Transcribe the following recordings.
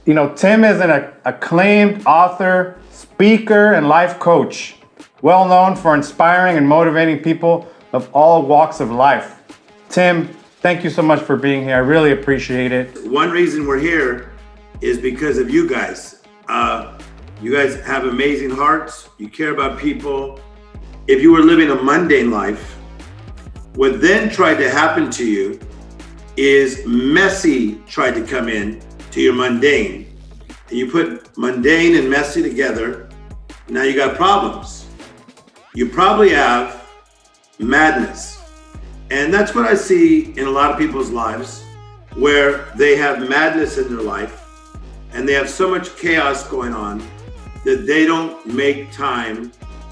You know, Tim is an acclaimed author, speaker, and life coach, well known for inspiring and motivating people of all walks of life. Tim, thank you so much for being here. I really appreciate it. One reason we're here is because of you guys. You guys have amazing hearts. You care about people. If you were living a mundane life, what then tried to happen to you is messy tried to come in to your mundane. And you put mundane and messy together, now you got problems. You probably have madness. And that's what I see in a lot of people's lives, where they have madness in their life and they have so much chaos going on that they don't make time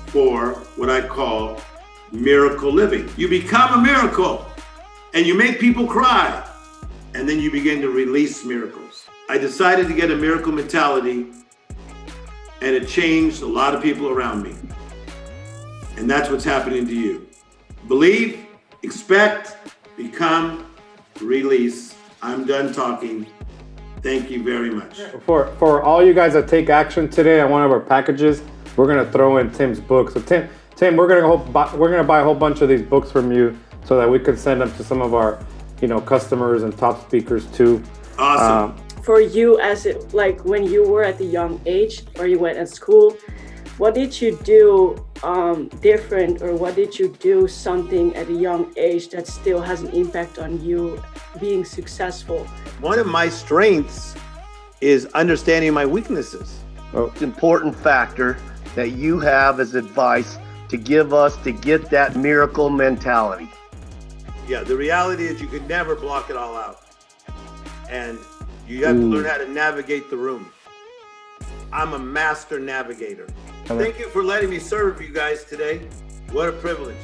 for what I call miracle living. You become a miracle and you make people cry, and then you begin to release miracles. I decided to get a miracle mentality, and it changed a lot of people around me. And that's what's happening to you. Believe, expect, become, release. I'm done talking. Thank you very much. For all you guys that take action today on one of our packages, we're gonna throw in Tim's book. So Tim, we're gonna buy a whole bunch of these books from you so that we can send them to some of our, customers and top speakers too. Awesome. For you, like when you were at the young age or you went at school, what did you do different, or what did you do something at a young age that still has an impact on you being successful? One of my strengths is understanding my weaknesses. It's an important factor that you have as advice to give us to get that miracle mentality. Yeah, the reality is you could never block it all out. And you have to learn how to navigate the room. I'm a master navigator. Thank you for letting me serve you guys today. What a privilege.